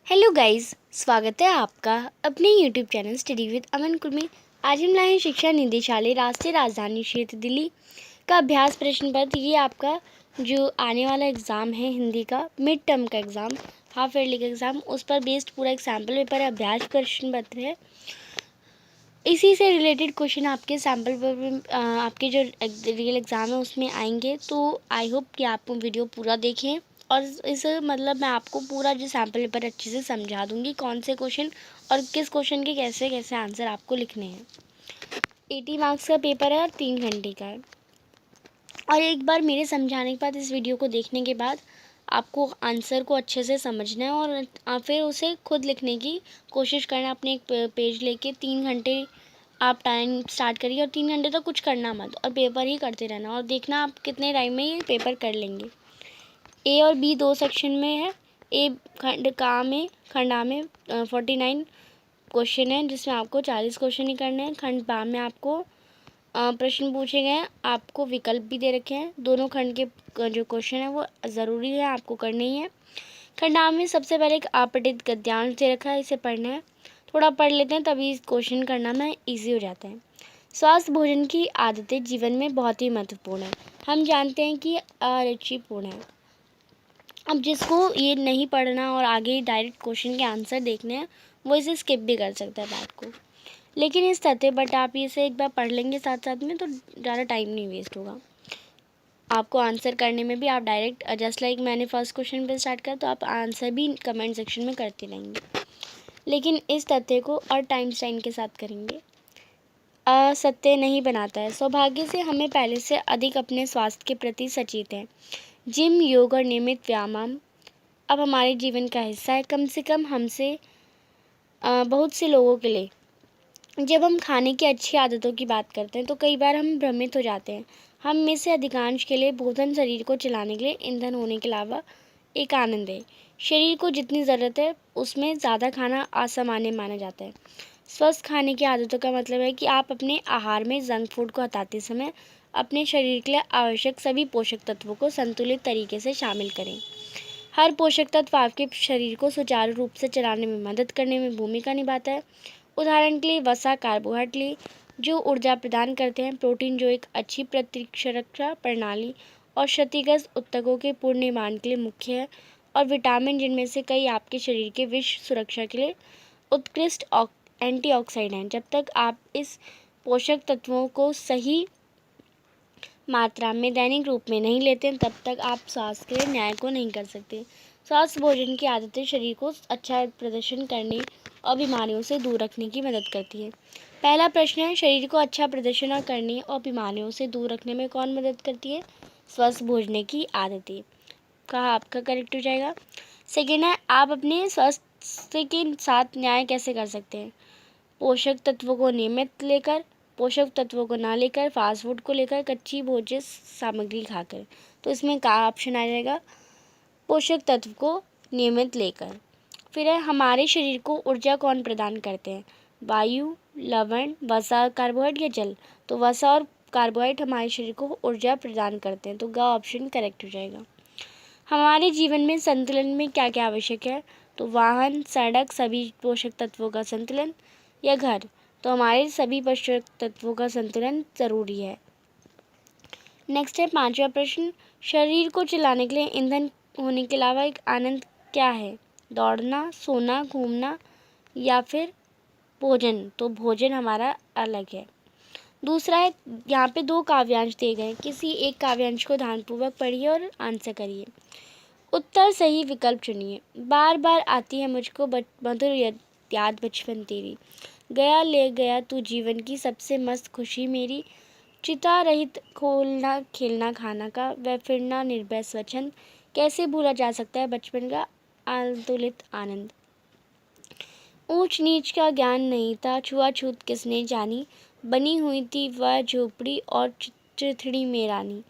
Hello guys, स्वागत है आपका अपने यूट्यूब चैनल स्टडी विद अमन कुल में। आज हम लाए हैं शिक्षा निदेशालय राष्ट्रीय राजधानी क्षेत्र दिल्ली का अभ्यास प्रश्न पत्र। ये आपका जो आने वाला एग्ज़ाम है हिंदी का मिड टर्म का एग्ज़ाम, हाफ ईयरली का एग्ज़ाम, उस पर बेस्ड पूरा एक सैम्पल पेपर है, अभ्यास प्रश्न पत्र है। इसी से रिलेटेड क्वेश्चन आपके सैम्पल पेपर आपके जो रियल एग्ज़ाम है उसमें आएंगे। तो आई होप कि आप वीडियो पूरा देखें और इस मतलब मैं आपको पूरा जो सैम्पल पेपर अच्छे से समझा दूंगी, कौन से क्वेश्चन और किस क्वेश्चन के कैसे कैसे आंसर आपको लिखने हैं। 80 मार्क्स का पेपर है और 3 घंटे का है। और एक बार मेरे समझाने के बाद, इस वीडियो को देखने के बाद आपको आंसर को अच्छे से समझना है और फिर उसे खुद लिखने की कोशिश करना। अपने एक पेज लेके 3 घंटे आप टाइम स्टार्ट करिए और 3 घंटे तक कुछ करना मत और पेपर ही करते रहना और देखना आप कितने टाइम में ये पेपर कर लेंगे। ए और बी दो सेक्शन में है। ए खंड आ में 49 क्वेश्चन है, जिसमें आपको 40 क्वेश्चन ही करने हैं। खंड बा में आपको प्रश्न पूछे गए हैं, आपको विकल्प भी दे रखे हैं। दोनों खंड के जो क्वेश्चन है वो ज़रूरी है, आपको करने ही है। खंड आ में सबसे पहले एक अपठित गद्यांश दे रखा है, इसे पढ़ना है। थोड़ा पढ़ लेते हैं तभी क्वेश्चन करना में ईजी हो जाता है। स्वस्थ भोजन की आदतें जीवन में बहुत ही महत्वपूर्ण है। हम जानते हैं कि अरुचिपूर्ण है। अब जिसको ये नहीं पढ़ना और आगे डायरेक्ट क्वेश्चन के आंसर देखने हैं, वो इसे स्किप भी कर सकता है बात को। लेकिन इस तथ्य बट आप इसे एक बार पढ़ लेंगे साथ साथ में तो ज़्यादा टाइम नहीं वेस्ट होगा आपको आंसर करने में भी। आप डायरेक्ट जस्ट लाइक मैंने फर्स्ट क्वेश्चन पे स्टार्ट किया तो आप आंसर भी कमेंट सेक्शन में करते रहेंगे, लेकिन इस तथ्य को और टाइम स्टाइन के साथ करेंगे। असत्य नहीं बनाता है। सौभाग्य से हमें पहले से अधिक अपने स्वास्थ्य के प्रति सचेत हैं। जिम, योग और नियमित व्यायाम अब हमारे जीवन का हिस्सा है, कम से कम हमसे बहुत से लोगों के लिए। जब हम खाने की अच्छी आदतों की बात करते हैं तो कई बार हम भ्रमित हो जाते हैं। हम में से अधिकांश के लिए भोजन शरीर को चलाने के लिए ईंधन होने के अलावा एक आनंद है। शरीर को जितनी ज़रूरत है उसमें ज़्यादा खाना असामान्य माना जाता है। स्वस्थ खाने की आदतों का मतलब है कि आप अपने आहार में जंक फूड को हटाते समय अपने शरीर के लिए आवश्यक सभी पोषक तत्वों को संतुलित तरीके से शामिल करें। हर पोषक तत्व आपके शरीर को सुचारू रूप से चलाने में मदद करने में भूमिका निभाता है। उदाहरण के लिए वसा, कार्बोहाइड्रेट जो ऊर्जा प्रदान करते हैं, प्रोटीन जो एक अच्छी प्रतिरक्षा प्रणाली और क्षतिग्रस्त ऊतकों के पुनर्निर्माण के लिए मुख्य है, और विटामिन जिनमें से कई आपके शरीर के विश्व सुरक्षा के लिए उत्कृष्ट एंटीऑक्सीडेंट हैं। जब तक आप इस पोषक तत्वों को सही मात्रा में दैनिक रूप में नहीं लेते हैं, तब तक आप स्वास्थ्य के लिए न्याय को नहीं कर सकते। स्वस्थ भोजन की आदतें शरीर को अच्छा प्रदर्शन करने और बीमारियों से दूर रखने की मदद करती है। पहला प्रश्न है, शरीर को अच्छा प्रदर्शन और करने और बीमारियों से दूर रखने में कौन मदद करती है? स्वस्थ भोजन की आदतें। कहा आपका करेक्ट हो जाएगा। सेकेंड है, आप अपने स्वास्थ्य के साथ न्याय कैसे कर सकते हैं? पोषक तत्वों को नियमित लेकर, पोषक तत्वों को ना लेकर, फास्ट फूड को लेकर, कच्ची भोज्य सामग्री खाकर। तो इसमें का ऑप्शन आ जाएगा पोषक तत्व को नियमित लेकर। फिर है, हमारे शरीर को ऊर्जा कौन प्रदान करते हैं? वायु, लवण, वसा, कार्बोहाइड्रेट या जल? तो वसा और कार्बोहाइड्रेट हमारे शरीर को ऊर्जा प्रदान करते हैं, तो ग ऑप्शन करेक्ट हो जाएगा। हमारे जीवन में संतुलन में क्या क्या आवश्यक है? तो वाहन, सड़क, सभी पोषक तत्वों का संतुलन, या घर? तो हमारे सभी पोषक तत्वों का संतुलन ज़रूरी है। नेक्स्ट है पांचवा प्रश्न, शरीर को चलाने के लिए ईंधन होने के अलावा एक आनंद क्या है? दौड़ना, सोना, घूमना या फिर भोजन? तो भोजन हमारा अलग है। दूसरा है, यहाँ पे दो काव्यांश दिए गए, किसी एक काव्यांश को ध्यानपूर्वक पढ़िए और आंसर करिए। उत्तर सही विकल्प चुनिए। बार बार आती है मुझको मधुर याद बचपन तेरी, गया ले गया तू जीवन की सबसे मस्त खुशी मेरी, चिता रहित खोलना खेलना खाना का, वह फिरना निर्भय स्वच्छंद, कैसे भूला जा सकता है बचपन का अतुलित आनंद। ऊंच नीच का ज्ञान नहीं था, छुआछूत किसने जानी, बनी हुई थी वह झोपड़ी और चिथड़ी में रानी,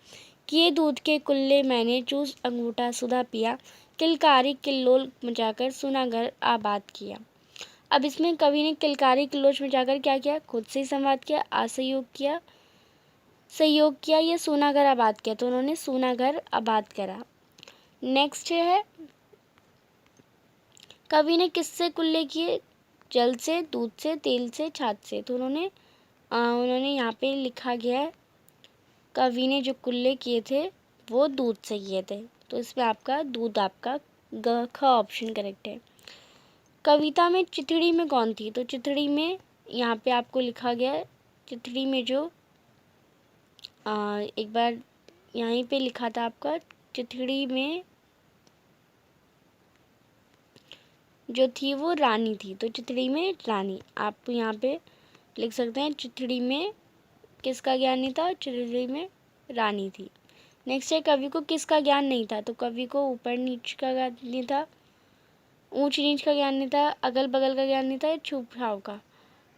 किए दूध के कुल्ले मैंने चूस अंगूठा सुधा पिया, किलकारी किल्लोल मचाकर सुना घर आबाद किया। अब इसमें कवि ने किलकारी किल्लोच मचाकर क्या किया? खुद से संवाद किया, सहयोग किया या सोना घर आबाद किया? तो उन्होंने सोना घर आबाद करा। नेक्स्ट है कवि ने किससे कुल्ले किए? जल से, दूध से, तेल से, छाछ से। तो उन्होंने यहाँ पे लिखा गया है, कवि ने जो कुल्ले किए थे वो दूध से किए थे। तो इसमें आपका दूध आपका ख ऑप्शन करेक्ट है। कविता में चिथड़ी में कौन थी? तो चिथड़ी में यहाँ पे आपको लिखा गया है, चिथड़ी में जो एक बार यहीं पे लिखा था आपका, चिथड़ी में जो थी वो रानी थी। तो चिथड़ी में रानी, आप यहाँ पे लिख सकते हैं चिथड़ी में किसका ज्ञान नहीं था? चिथड़ी में रानी थी। नेक्स्ट है, कवि को किसका ज्ञान नहीं था? तो कवि को ऊपर नीच का ज्ञान नहीं था, ऊंच नीच का ज्ञान नहीं था, अगल बगल का ज्ञान नहीं था, छुप छाव का।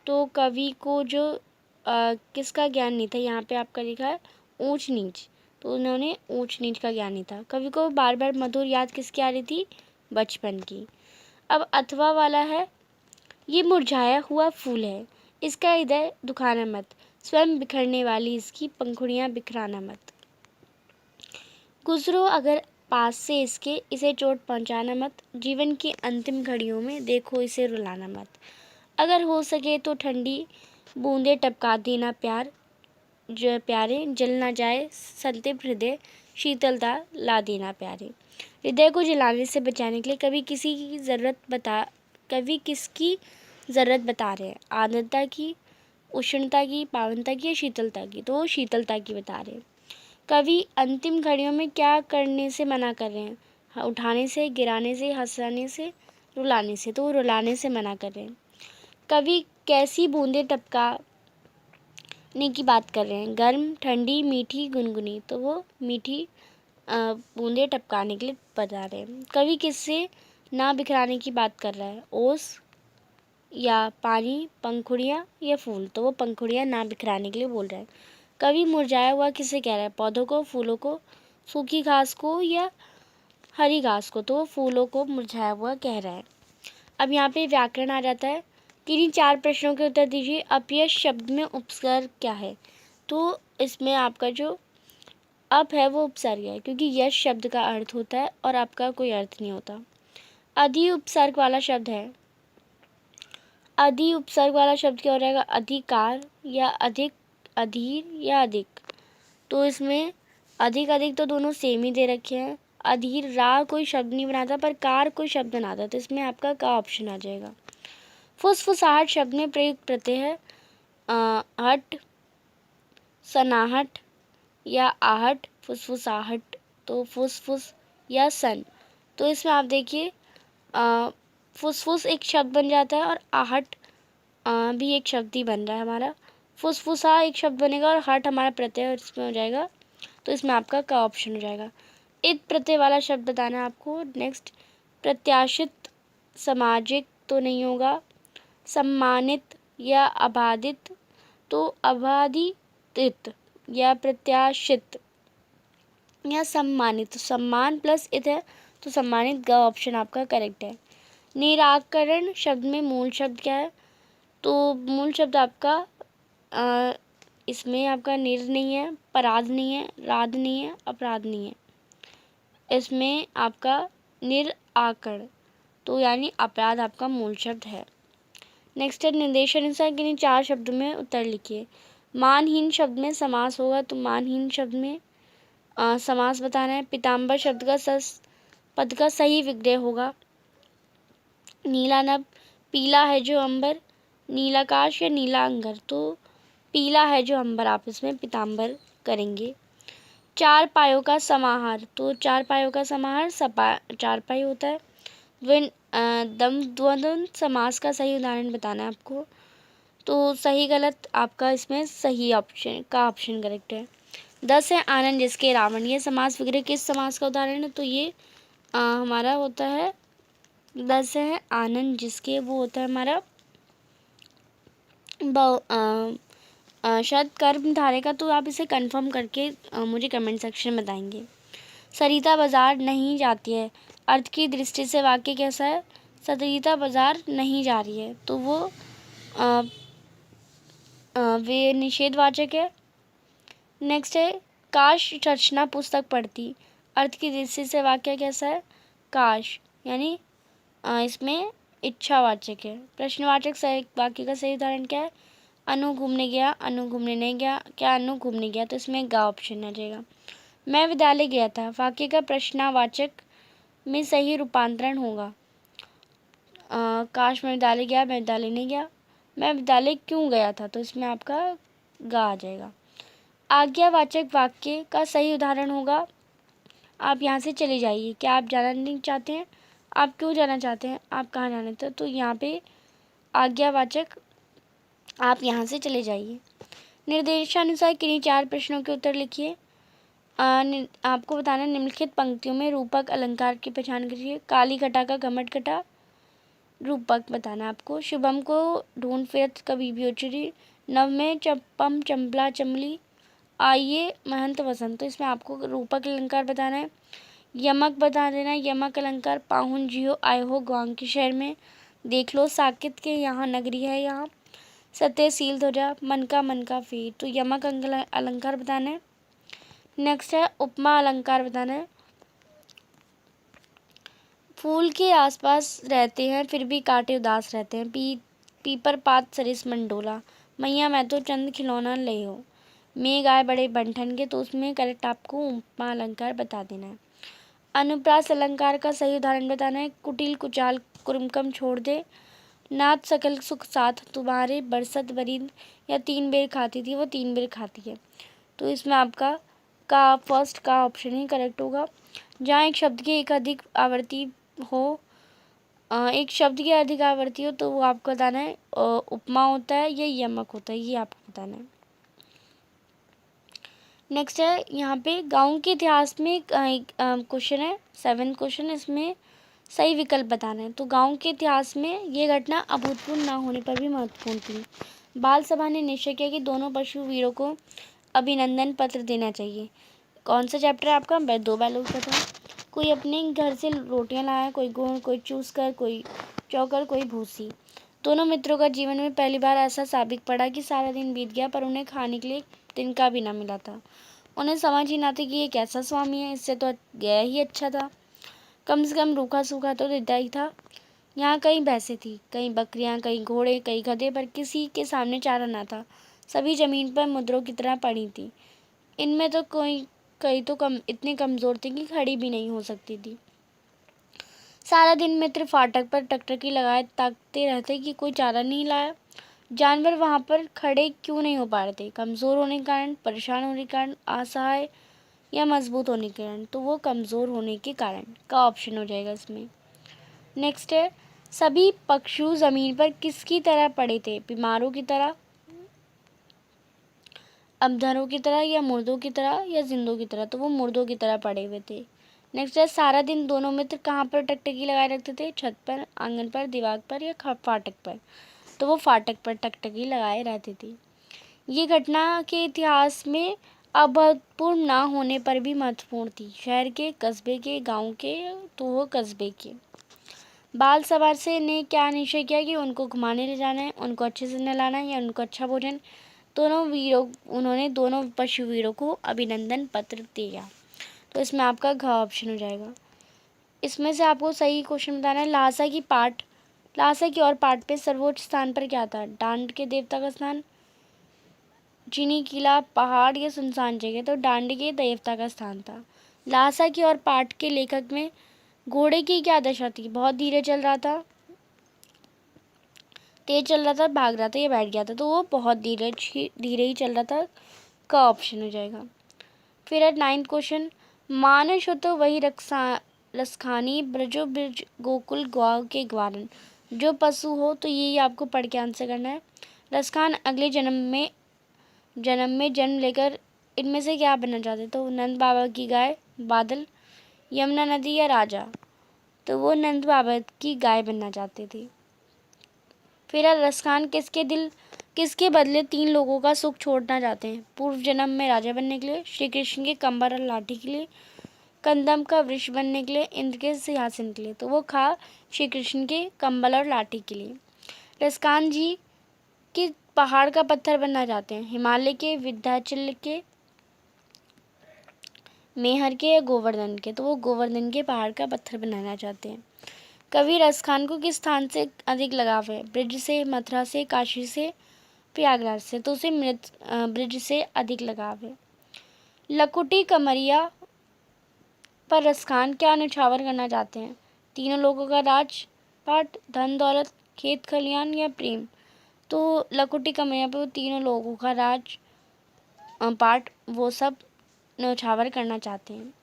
तो कवि को जो किसका ज्ञान नहीं था? यहाँ पे आपका लिखा है ऊंच नीच, तो उन्होंने ऊंच नीच का ज्ञान नहीं था। कवि को बार बार मधुर याद किसकी आ रही थी? बचपन की। अब अथवा वाला है, ये मुरझाया हुआ फूल है, इसका हृदय दुखाना मत, स्वयं बिखरने वाली इसकी पंखुड़ियां बिखराना मत। गुजरो अगर पास से इसके, इसे चोट पहुंचाना मत, जीवन की अंतिम घड़ियों में देखो इसे रुलाना मत। अगर हो सके तो ठंडी बूंदे टपका देना प्यार, जो प्यारे जल ना जाए संदिग्ध हृदय, शीतलता ला देना प्यारे। हृदय को जलाने से बचाने के लिए कवि किसकी ज़रूरत बता रहे हैं? आर्द्रता की, उष्णता की, पावनता की या शीतलता की? तो वो शीतलता की बता रहे हैं। कवि अंतिम घड़ियों में क्या करने से मना कर रहे हैं? उठाने से, गिराने से, हंसाने से, रुलाने से? तो वो रुलाने से मना कर रहे हैं। कवि कैसी बूंदें टपकाने की बात कर रहे हैं? गर्म, ठंडी, मीठी, गुनगुनी? तो वो मीठी बूंदें टपकाने के लिए बता रहे हैं। कवि किससे ना बिखराने की बात कर रहा है? ओस या पानी, पंखुड़ियाँ या फूल? तो वो पंखुड़ियाँ ना बिखराने के लिए बोल रहा है। कवि मुरझाया हुआ किसे कह रहा है? पौधों को, फूलों को, सूखी घास को या हरी घास को? तो वो फूलों को मुरझाया हुआ कह रहा है। अब यहाँ पे व्याकरण आ जाता है। किन्हीं 4 प्रश्नों के उत्तर दीजिए। अपयश शब्द में उपसर्ग क्या है? तो इसमें आपका जो अप है वो उपसर्ग है, क्योंकि यश शब्द का अर्थ होता है और आपका कोई अर्थ नहीं होता। अधि उपसर्ग वाला शब्द है, अधि उपसर्ग वाला शब्द क्या हो जाएगा? अधिकार या अधिक, अधीर या अधिक? तो इसमें अधिक अधिक तो दोनों सेम ही दे रखे हैं। अधीर रा कोई शब्द नहीं बनाता, पर कार कोई शब्द बनाता, तो इसमें आपका का ऑप्शन आ जाएगा। फुसफुसाहट शब्द में प्रयुक्त प्रत्यय है हट, सनाहट या आहट, फुसफुसाहट। तो फुसफुस या सन? तो इसमें आप देखिए फुसफुस एक शब्द बन जाता है और आहट भी एक शब्द ही बन रहा है हमारा। फुसफुसा एक शब्द बनेगा और हट हमारा प्रत्यय इसमें हो जाएगा, तो इसमें आपका का ऑप्शन हो जाएगा। इत प्रत्यय वाला शब्द बताना है आपको। नेक्स्ट, प्रत्याशित, सामाजिक तो नहीं होगा, सम्मानित या अबाधित? तो अबाधित या प्रत्याशित या सम्मानित? तो सम्मान प्लस इत है, तो सम्मानित ग ऑप्शन आपका करेक्ट है। निराकरण शब्द में मूल शब्द क्या है? तो मूल शब्द आपका इसमें आपका निर नहीं है, पराध नहीं है, राध नहीं है, अपराध नहीं है। इसमें आपका निराकरण, तो यानी अपराध आपका मूल शब्द है। नेक्स्ट है, निर्देशानुसार किन्हीं 4 शब्दों में उत्तर लिखिए। मानहीन शब्द में समास होगा, तो मानहीन शब्द में समास बताना है। पीताम्बर शब्द का पद का सही विग्रह होगा। नीला नभ, पीला है जो अंबर, नीलाकाश या नीला अंगर? तो पीला है जो अंबर, आप इसमें पीताम्बर करेंगे। 4 पायों का समाहार, तो 4 पायों का समाहार 4 पाई होता है। द्वंद्व समास का सही उदाहरण बताना है आपको। तो सही गलत आपका इसमें सही ऑप्शन का ऑप्शन करेक्ट है। 10 है आनंद जिसके रावण, ये समास विग्रह किस समास का उदाहरण है? तो ये हमारा होता है 10 है आनंद जिसके, वो होता है हमारा शायद कर्म धारे का। तो आप इसे कंफर्म करके मुझे कमेंट सेक्शन में बताएंगे। सरिता बाजार नहीं जाती है, अर्थ की दृष्टि से वाक्य कैसा है? सरिता बाजार नहीं जा रही है, तो वो वे निषेधवाचक है। नेक्स्ट है, काश रचना पुस्तक पढ़ती, अर्थ की दृष्टि से वाक्य कैसा है? काश यानी इसमें इच्छावाचक है। प्रश्नवाचक सही वाक्य का सही उदाहरण क्या है? अनु घूमने गया, अनु घूमने नहीं गया। क्या अनु घूमने गया? तो इसमें गा ऑप्शन आ जाएगा। मैं विद्यालय गया था वाक्य का प्रश्नवाचक में सही रूपांतरण होगा काश मैं विद्यालय गया, मैं विद्यालय नहीं गया। मैं विद्यालय क्यों गया था? तो इसमें आपका गा आ जाएगा। आज्ञावाचक वाक्य का सही उदाहरण होगा आप यहाँ से चले जाइए। क्या आप जाना नहीं चाहते हैं? आप क्यों जाना चाहते हैं? आप कहाँ जाना चाहते हैं? तो यहाँ पे आज्ञावाचक आप यहाँ से चले जाइए। निर्देशानुसार किन्हीं 4 प्रश्नों के उत्तर लिखिए। आपको बताना निम्नलिखित पंक्तियों में रूपक अलंकार की पहचान कीजिए। काली घटा का घमट घटा रूपक बताना आपको। शुभम को ढूंढ फिरत कभी भी उचरी। नव में चंपम चंपला चमली। आइए महंत वसंत। तो इसमें आपको रूपक अलंकार बताना है। यमक बता देना है। यमक अलंकार पाहुन जियो आए हो गांव के शहर में। देख लो साकित के यहाँ नगरी है यहाँ। सत्यशील ध्वजा मन का फीर। तो यमक अलंकार बताना है। नेक्स्ट है उपमा अलंकार बताना है। फूल के आसपास रहते हैं फिर भी कांटे उदास रहते हैं। पीपर पात सरिस मंडोला। मैया मैं तो चंद खिलौना ले हो। मेघ आए बड़े बंठन के। तो उसमें करेक्ट आपको उपमा अलंकार बता देना है। अनुप्रास अलंकार का सही उदाहरण बताना है। कुटिल कुचाल कुरुमकम छोड़ दे। नाथ सकल सुख साथ तुम्हारे बरसत बरिंद। या 3 बेर खाती थी वो 3 बेर खाती है। तो इसमें आपका का फर्स्ट का ऑप्शन ही करेक्ट होगा। जहाँ एक शब्द की एक अधिक आवृत्ति हो एक शब्द की अधिक आवृत्ति हो तो वो आपको बताना है उपमा होता है या यमक होता है, ये आपको बताना है। नेक्स्ट है यहाँ पे गांव के इतिहास में एक क्वेश्चन है 7th क्वेश्चन। इसमें सही विकल्प बताना है। तो गांव के इतिहास में ये घटना अभूतपूर्व ना होने पर भी महत्वपूर्ण थी। बाल सभा ने निश्चय किया कि दोनों पशु वीरों को अभिनंदन पत्र देना चाहिए। कौन सा चैप्टर है आपका? 2 बैलों का था। कोई अपने घर से रोटियां लाया, कोई गुड़, कोई चूस कर, कोई चौकर, कोई भूसी। दोनों मित्रों का जीवन में पहली बार ऐसा साबित पड़ा कि सारा दिन बीत गया पर उन्हें खाने के लिए तिनका भी ना मिला था। उन्हें समझ ही ना थी कि ये कैसा स्वामी है, इससे तो गया ही अच्छा था। कम से कम रूखा सूखा तो देता ही था। यहाँ कई भैंसें थी, कई बकरियाँ, कई घोड़े, कई गधे, पर किसी के सामने चारा ना था। सभी जमीन पर मुद्रों की तरह पड़ी थी। इनमें तो कई तो इतनी कमज़ोर थी कि खड़ी भी नहीं हो सकती थी। सारा दिन मित्र फाटक पर टकटकी लगाए ताकते रहते कि कोई चारा नहीं लाया। जानवर वहाँ पर खड़े क्यों नहीं हो पा रहे थे? कमज़ोर होने के कारण, परेशान होने के कारण, असहाय या मजबूत होने के कारण? तो वो कमज़ोर होने के कारण का ऑप्शन हो जाएगा इसमें। नेक्स्ट है सभी पशु ज़मीन पर किसकी तरह पड़े थे? बीमारों की तरह, अबधरों की तरह, या मुर्दों की तरह, या जिंदों की तरह? तो वो मुर्दों की तरह पड़े हुए थे। नेक्स्ट है सारा दिन दोनों मित्र कहाँ पर टकटकी लगाए रखते थे? छत पर, आंगन पर, दीवार पर, या फाटक पर? तो वो फाटक पर टकटकी लगाए रहती थी। ये घटना के इतिहास में अभूतपूर्व ना होने पर भी महत्वपूर्ण थी। शहर के, कस्बे के, गांव के? तो वो कस्बे के। बाल सवार से ने क्या निश्चय किया कि उनको घुमाने ले जाना है, उनको अच्छे से नहलाना है, या उनको अच्छा भोजन? उन्होंने दोनों पशु वीरों को अभिनंदन पत्र दिया। तो इसमें आपका घ ऑप्शन हो जाएगा। इसमें से आपको सही क्वेश्चन बताना है। लहासा की और पाठ पे सर्वोच्च स्थान पर क्या था? डांड के देवता का स्थान, चीनी किला, पहाड़, या सुनसान जगह? तो डांड के देवता का स्थान था। लहासा की और पाठ के लेखक में घोड़े की क्या दशा थी? बहुत धीरे चल रहा था, तेज चल रहा था, भाग रहा था, या बैठ गया था? तो वो बहुत धीरे ही चल रहा था, का ऑप्शन हो जाएगा। फिर है 9th क्वेश्चन। मानस हो तो वही रसखानी, ब्रजो ब्रज गोकुल ग्वाल के ग्वारन। जो पशु हो तो ये आपको पढ़ के आंसर करना है। रसखान अगले जन्म में जन्म लेकर इनमें से क्या बनना चाहते? तो नंद बाबा की गाय, बादल, यमुना नदी, या राजा? तो वो नंद बाबा की गाय बनना चाहते थे। फिर रसखान किसके बदले 3 लोगों का सुख छोड़ना चाहते हैं? पूर्व जन्म में राजा बनने के लिए, श्री कृष्ण के कमर और लाठी के लिए, कंदम का वृक्ष बनने के लिए, इंद्र के सिंहासन के लिए? तो वो श्री कृष्ण के कम्बल और लाठी के लिए। रसखान जी कि पहाड़ का पत्थर बनना चाहते हैं? हिमालय के, विंध्याचल के, मेहर के, या गोवर्धन के? तो वो गोवर्धन के पहाड़ का पत्थर बनाना चाहते हैं। कवि रसखान को किस स्थान से अधिक लगाव है? ब्रज से, मथुरा से, काशी से, प्रयागराज से? तो उसे ब्रज से अधिक लगाव है। लकुटी कमरिया पर रसखान क्या न्यौछावर करना चाहते हैं? तीनों लोगों का राजपाट, धन दौलत, खेत खलियान या प्रेम? तो लकुटी कमरिया पर वो तीनों लोगों का पाठ वो सब न्यौछावर करना चाहते हैं।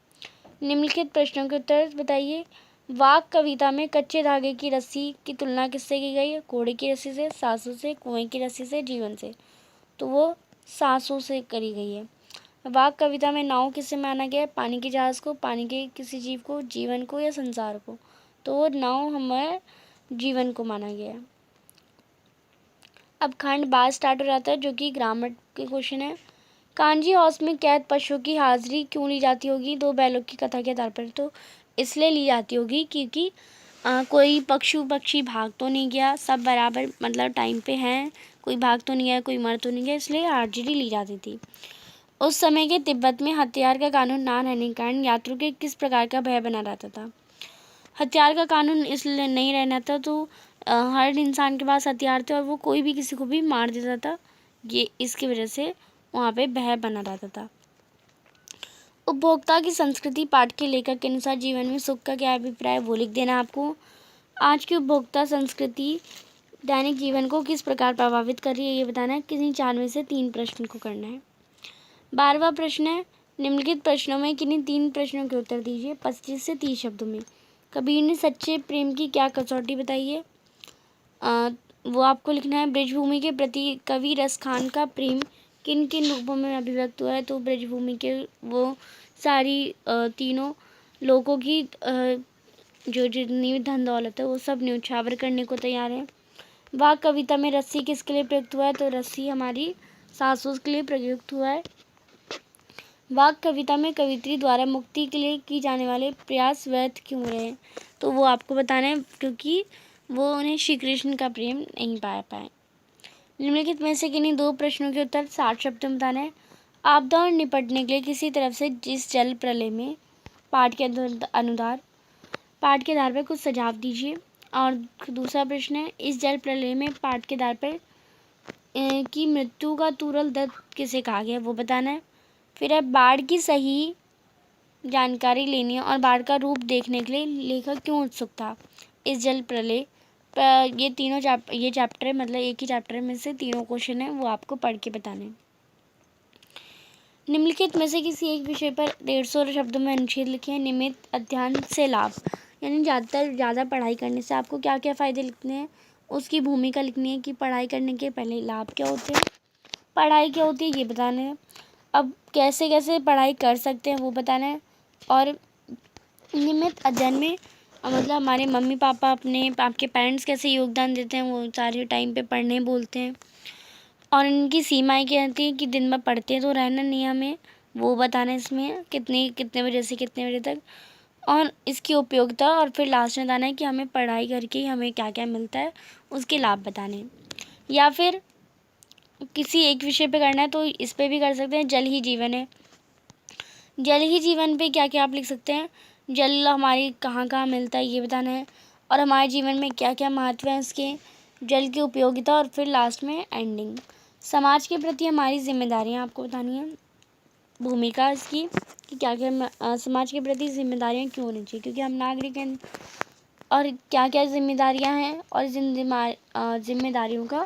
निम्नलिखित प्रश्नों के उत्तर बताइए। वाक कविता में कच्चे धागे की रस्सी की तुलना किससे की गई है? घोड़े की रस्सी से, सांसों से, कुएं की रस्सी से, जीवन से? तो वो सांसों से करी गई है। वाक कविता में नाव किसे माना गया है? पानी के जहाज को, पानी के किसी जीव को, जीवन को या संसार को? तो वो नाव हमें जीवन को माना गया है। अब खंड बाद स्टार्ट हो जाता है जो कि ग्रामर के क्वेश्चन है। कांजी हाउस में कैद पशुओं की हाजिरी क्यों ली जाती होगी? दो बैलों की कथा के आधार पर। तो इसलिए ली जाती होगी क्योंकि कोई पक्षी भाग तो नहीं गया, सब बराबर मतलब टाइम पे हैं, कोई भाग तो नहीं गया, कोई मर तो नहीं गया, इसलिए हाजिरी ली जाती थी। उस समय के तिब्बत में हथियार का कानून ना रहने के कारण यात्रियों के किस प्रकार का भय बना रहता था? हथियार का कानून इसलिए नहीं रहना था तो हर इंसान के पास हथियार थे और वो कोई भी किसी को भी मार देता था, ये इसकी वजह से वहाँ पे भय बना रहता था। उपभोक्ता की संस्कृति पाठ के लेखक के अनुसार जीवन में सुख का क्या अभिप्राय है वो लिख देना आपको। आज की उपभोक्ता संस्कृति दैनिक जीवन को किस प्रकार प्रभावित कर रही है ये बताना है। किन्हीं 4 में से 3 प्रश्न को करना है। 12वां प्रश्न है, निम्नलिखित प्रश्नों में किन्हीं 3 प्रश्नों के उत्तर दीजिए 25 से 30 शब्दों में। कबीर ने सच्चे प्रेम की क्या कसौटी बताई है? वो आपको लिखना है। ब्रजभूमि के प्रति कवि रसखान का प्रेम किन किन रूपों में अभिव्यक्त हुआ है? तो ब्रजभूमि के वो सारी तीनों लोगों की जो जितनी भी धन दौलत है वो सब न्यौछावर करने को तैयार है। वाक कविता में रस्सी किसके लिए प्रयुक्त हुआ है? तो रस्सी हमारी सासू के लिए प्रयुक्त हुआ है। वाक कविता में कवित्री द्वारा मुक्ति के लिए की जाने वाले प्रयास व्यर्थ क्यों रहे? तो वो आपको बताना है क्योंकि वो उन्हें श्री कृष्ण का प्रेम नहीं पाए। निम्नलिखित में से किन्हीं 2 प्रश्नों के उत्तर 60 शब्दों में बताना है। आपदा और निपटने के लिए किसी तरफ से जिस जल प्रलय में पाठ के आधार पर कुछ सुझाव दीजिए। और दूसरा प्रश्न है, इस जल प्रलय में पाठ के आधार पर की मृत्यु का तुरंत दर्द किसे कहा गया वो बताना है। फिर है बाढ़ की सही जानकारी लेनी है और बाढ़ का रूप देखने के लिए लेखक क्यों उत्सुक था? इस जल प्रलय ये तीनों ये चैप्टर मतलब एक ही चैप्टर में से तीनों क्वेश्चन है वो आपको पढ़ के बताने। निम्नलिखित में से किसी एक विषय पर 150 शब्दों में अनुच्छेद लिखे। नियमित अध्ययन से लाभ यानी ज़्यादा पढ़ाई करने से आपको क्या क्या फ़ायदे लिखने हैं, उसकी भूमिका लिखनी है कि पढ़ाई करने के पहले लाभ क्या होते हैं, पढ़ाई क्या होती है ये बताना है। अब कैसे कैसे पढ़ाई कर सकते हैं वो बताना है। और नियमित अध्ययन में मतलब हमारे मम्मी पापा आपके पेरेंट्स कैसे योगदान देते हैं, वो सारे टाइम पे पढ़ने बोलते हैं। और इनकी सीमाएँ क्या रहती हैं कि दिन में पढ़ते तो रहना नहीं हमें, वो बताना है इसमें कितने बजे से कितने बजे तक, और इसकी उपयोगिता। और फिर लास्ट में बताना है कि हमें पढ़ाई करके हमें क्या क्या मिलता है, उसके लाभ बताने। या फिर किसी एक विषय पे करना है तो इस पे भी कर सकते हैं। जल ही जीवन है, जल ही जीवन पे क्या क्या आप लिख सकते हैं। जल हमारी कहाँ कहाँ मिलता है ये बताना है, और हमारे जीवन में क्या क्या महत्व है उसके, जल की उपयोगिता, और फिर लास्ट में एंडिंग। समाज के प्रति हमारी जिम्मेदारियाँ आपको बतानी है, भूमिका इसकी कि क्या क्या समाज के प्रति जिम्मेदारियाँ क्यों होनी चाहिए, क्योंकि हम नागरिक हैं, और क्या क्या जिम्मेदारियाँ हैं और जिन जिम्मेदारियों का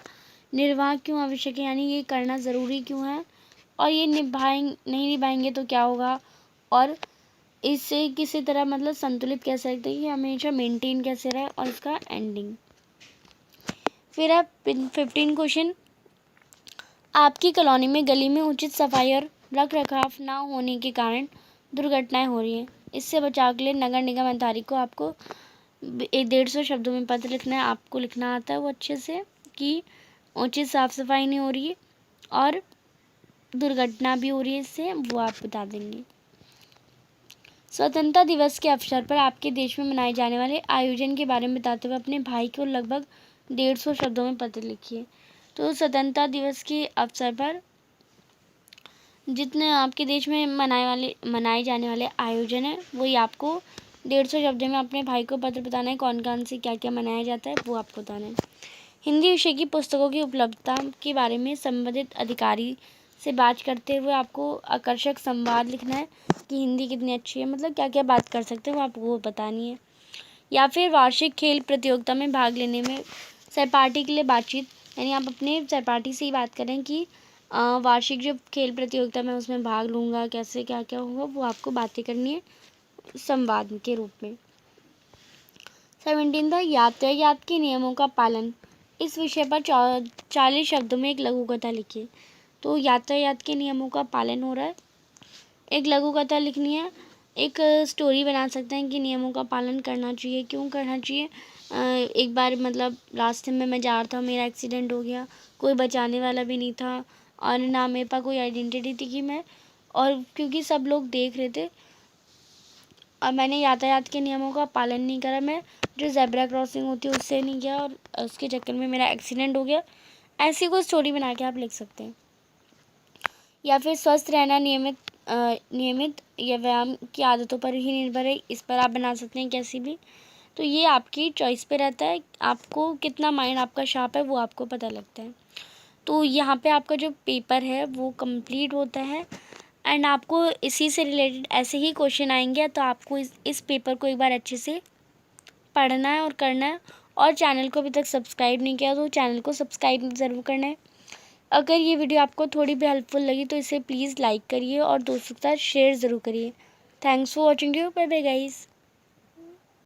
निर्वाह क्यों आवश्यक है, यानी ये करना ज़रूरी क्यों है, और ये नहीं निभाएंगे तो क्या होगा, और इससे किसी तरह मतलब संतुलित कैसे रखते हैं, ये हमेशा मेंटेन कैसे रहे, और इसका एंडिंग। फिर अब 15 क्वेश्चन, आपकी कॉलोनी में गली में उचित सफाई और रख रखाव ना होने के कारण दुर्घटनाएं हो रही हैं, इससे बचाव के लिए नगर निगम अधिकारी को आपको 150 शब्दों में पत्र लिखना है। आपको लिखना आता है वो अच्छे से कि उचित साफ सफाई नहीं हो रही है और दुर्घटना भी हो रही है, इससे वो आप बता देंगे। स्वतंत्रता दिवस के अवसर पर आपके देश में मनाए जाने वाले आयोजन के बारे में बताते हुए अपने भाई को लगभग 150 शब्दों में पत्र लिखिए। तो स्वतंत्रता दिवस के अवसर पर जितने आपके देश में मनाए जाने वाले आयोजन हैं वही आपको 150 शब्दों में अपने भाई को पत्र बताना है। कौन से क्या क्या मनाया जाता है वो आपको बताना है। हिंदी विषय की पुस्तकों की उपलब्धता के बारे में संबंधित अधिकारी से बात करते हुए आपको आकर्षक संवाद लिखना है कि हिंदी कितनी अच्छी है, मतलब क्या क्या बात कर सकते हैं वो आपको बतानी है। या फिर वार्षिक खेल प्रतियोगिता में भाग लेने में सहपाठी के लिए बातचीत, यानी आप अपने सहपाठी से ही बात करें कि वार्षिक जो खेल प्रतियोगिता में उसमें भाग लूँगा, कैसे क्या क्या होगा वो आपको बातें करनी है संवाद के रूप में। 17 यातायात के नियमों का पालन। इस विषय पर 40 शब्दों में एक लघु कथा लिखिए। तो यातायात के नियमों का पालन हो रहा है, एक लघु कथा लिखनी है, एक स्टोरी बना सकते हैं कि नियमों का पालन करना चाहिए, क्यों करना चाहिए। एक बार मतलब रास्ते में मैं जा रहा था, मेरा एक्सीडेंट हो गया, कोई बचाने वाला भी नहीं था और ना मेरे पास कोई आइडेंटिटी थी कि मैं, और क्योंकि सब लोग देख रहे थे और मैंने यातायात के नियमों का पालन नहीं करा, मैं जो ज़ेब्रा क्रॉसिंग होती है उससे नहीं गया और उसके चक्कर में मेरा एक्सीडेंट हो गया। ऐसी कोई स्टोरी बना के आप लिख सकते हैं। या फिर स्वस्थ रहना नियमित या व्यायाम की आदतों पर ही निर्भर है, इस पर आप बना सकते हैं कैसी भी। तो ये आपकी चॉइस पे रहता है, आपको कितना माइंड आपका शार्प है वो आपको पता लगता है। तो यहाँ पे आपका जो पेपर है वो कंप्लीट होता है एंड आपको इसी से रिलेटेड ऐसे ही क्वेश्चन आएंगे, तो आपको इस पेपर को एक बार अच्छे से पढ़ना है और करना है। और चैनल को अभी तक सब्सक्राइब नहीं किया तो चैनल को सब्सक्राइब ज़रूर करना है। अगर ये वीडियो आपको थोड़ी भी हेल्पफुल लगी तो इसे प्लीज़ लाइक करिए और दोस्तों के साथ शेयर ज़रूर करिए। Thanks for watching you, bye bye guys.